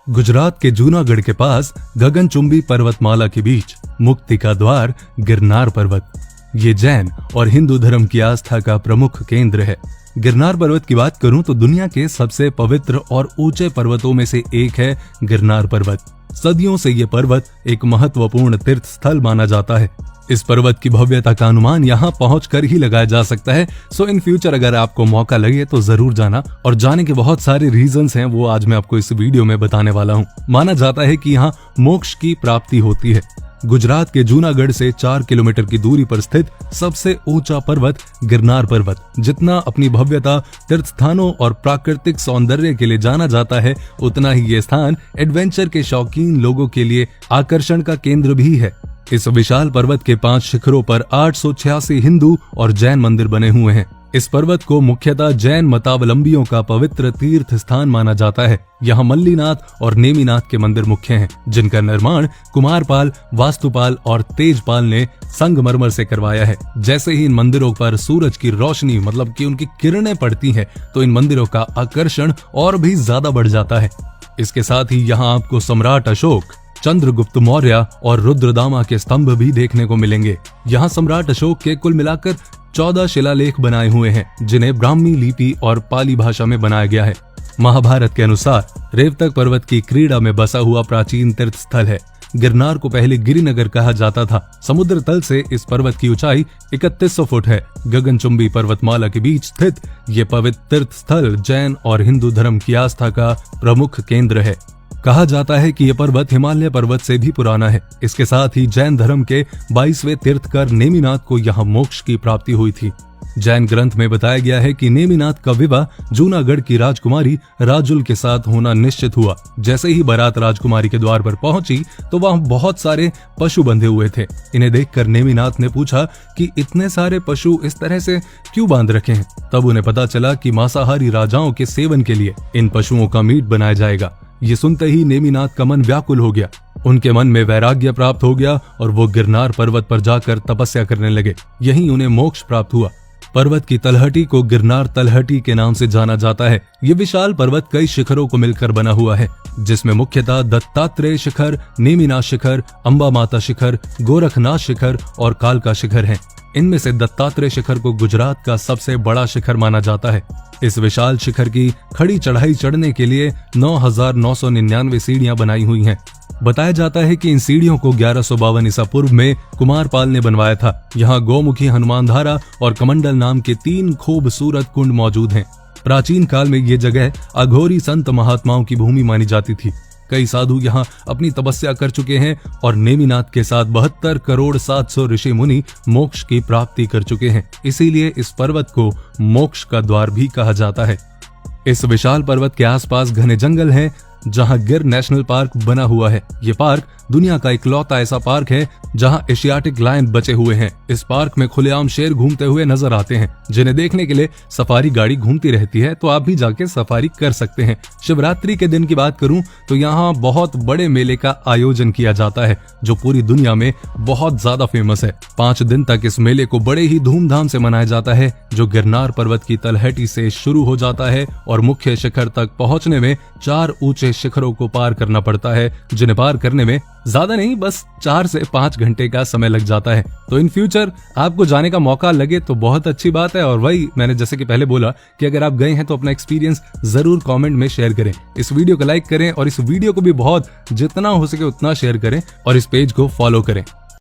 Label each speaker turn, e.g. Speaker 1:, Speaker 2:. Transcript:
Speaker 1: गुजरात के जूनागढ़ के पास गगनचुंबी पर्वतमाला के बीच मुक्ति का द्वार गिरनार पर्वत। ये जैन और हिंदू धर्म की आस्था का प्रमुख केंद्र है। गिरनार पर्वत की बात करूं तो दुनिया के सबसे पवित्र और ऊंचे पर्वतों में से एक है गिरनार पर्वत। सदियों से ये पर्वत एक महत्वपूर्ण तीर्थ स्थल माना जाता है। इस पर्वत की भव्यता का अनुमान यहाँ पहुंचकर ही लगाया जा सकता है। सो इन फ्यूचर अगर आपको मौका लगे तो जरूर जाना, और जाने के बहुत सारे रीजंस हैं, वो आज मैं आपको इस वीडियो में बताने वाला हूँ। माना जाता है कि यहाँ मोक्ष की प्राप्ति होती है। गुजरात के जूनागढ़ से 4 किलोमीटर की दूरी पर स्थित सबसे ऊंचा पर्वत गिरनार पर्वत जितना अपनी भव्यता, तीर्थ स्थानों और प्राकृतिक सौंदर्य के लिए जाना जाता है, उतना ही ये स्थान एडवेंचर के शौकीन लोगों के लिए आकर्षण का केंद्र भी है। इस विशाल पर्वत के 5 शिखरों पर 886 हिंदू और जैन मंदिर बने हुए हैं। इस पर्वत को मुख्यतः जैन मतावलंबियों का पवित्र तीर्थ स्थान माना जाता है। यहाँ मल्लीनाथ और नेमिनाथ के मंदिर मुख्य हैं, जिनका निर्माण कुमारपाल, वास्तुपाल और तेजपाल ने संगमरमर से करवाया है। जैसे ही इन मंदिरों पर सूरज की रोशनी मतलब कि उनकी किरणें पड़ती हैं, तो इन मंदिरों का आकर्षण और भी ज्यादा बढ़ जाता है। इसके साथ ही यहाँ आपको सम्राट अशोक, चंद्रगुप्त मौर्य और रुद्रदामा के स्तंभ भी देखने को मिलेंगे। यहाँ सम्राट अशोक के कुल मिलाकर 14 शिलालेख बनाए हुए हैं, जिन्हें ब्राह्मी लिपि और पाली भाषा में बनाया गया है। महाभारत के अनुसार रेवतक पर्वत की क्रीड़ा में बसा हुआ प्राचीन तीर्थ स्थल है। गिरनार को पहले गिरिनगर कहा जाता था। समुद्र तल से इस पर्वत की ऊंचाई 3100 फुट है। गगनचुंबी पर्वतमाला के बीच स्थित ये पवित्र तीर्थ स्थल जैन और हिंदू धर्म की आस्था का प्रमुख केंद्र है। कहा जाता है कि यह पर्वत हिमालय पर्वत से भी पुराना है। इसके साथ ही जैन धर्म के 22वें तीर्थकर नेमिनाथ को यहाँ मोक्ष की प्राप्ति हुई थी। जैन ग्रंथ में बताया गया है कि नेमिनाथ का विवाह जूनागढ़ की राजकुमारी राजुल के साथ होना निश्चित हुआ। जैसे ही बारात राजकुमारी के द्वार पर पहुंची तो वहां बहुत सारे पशु बंधे हुए थे। इन्हें देखकर नेमिनाथ ने पूछा कि इतने सारे पशु इस तरह से क्यों बांध रखे हैं। तब उन्हें पता चला कि मांसाहारी राजाओं के सेवन के लिए इन पशुओं का मीट बनाया जाएगा। ये सुनते ही नेमिनाथ का मन व्याकुल हो गया। उनके मन में वैराग्य प्राप्त हो गया और वो गिरनार पर्वत पर जाकर तपस्या करने लगे। यहीं उन्हें मोक्ष प्राप्त हुआ। पर्वत की तलहटी को गिरनार तलहटी के नाम से जाना जाता है। ये विशाल पर्वत कई शिखरों को मिलकर बना हुआ है, जिसमें मुख्यतः दत्तात्रेय शिखर, नेमिनाथ शिखर, अंबा माता शिखर, गोरखनाथ शिखर और कालका शिखर हैं। इनमें से दत्तात्रेय शिखर को गुजरात का सबसे बड़ा शिखर माना जाता है। इस विशाल शिखर की खड़ी चढ़ाई चढ़ने के लिए 9,999 सीढ़ियां बनाई हुई हैं। बताया जाता है कि इन सीढ़ियों को 1152 ईसा पूर्व में कुमारपाल ने बनवाया था। यहाँ गौमुखी, हनुमान धारा और कमंडल नाम के 3 खूबसूरत कुंड मौजूद हैं। प्राचीन काल में ये जगह अघोरी संत महात्माओं की भूमि मानी जाती थी। कई साधु यहाँ अपनी तपस्या कर चुके हैं और नेमिनाथ के साथ 72 करोड़ 700 ऋषि मुनि मोक्ष की प्राप्ति कर चुके हैं। इसीलिए इस पर्वत को मोक्ष का द्वार भी कहा जाता है। इस विशाल पर्वत के आसपास घने जंगल हैं, जहां गिर नेशनल पार्क बना हुआ है। ये पार्क दुनिया का इकलौता ऐसा पार्क है जहां एशियाटिक लायन बचे हुए हैं। इस पार्क में खुलेआम शेर घूमते हुए नजर आते हैं, जिन्हें देखने के लिए सफारी गाड़ी घूमती रहती है, तो आप भी जाके सफारी कर सकते हैं। शिवरात्रि के दिन की बात करूं तो यहाँ बहुत बड़े मेले का आयोजन किया जाता है, जो पूरी दुनिया में बहुत ज्यादा फेमस है। 5 दिन तक इस मेले को बड़े ही धूमधाम से मनाया जाता है, जो गिरनार पर्वत की तलहटी से शुरू हो जाता है और मुख्य शिखर तक पहुंचने में 4 ऊंचे शिखरों को पार करना पड़ता है, जिन्हें पार करने में ज्यादा नहीं, बस 4 से 5 घंटे का समय लग जाता है। तो इन फ्यूचर आपको जाने का मौका लगे तो बहुत अच्छी बात है। और वही मैंने जैसे कि पहले बोला कि अगर आप गए हैं तो अपना एक्सपीरियंस जरूर कमेंट में शेयर करें। इस वीडियो को लाइक करें और इस वीडियो को भी बहुत जितना हो सके उतना शेयर करें और इस पेज को फॉलो करें।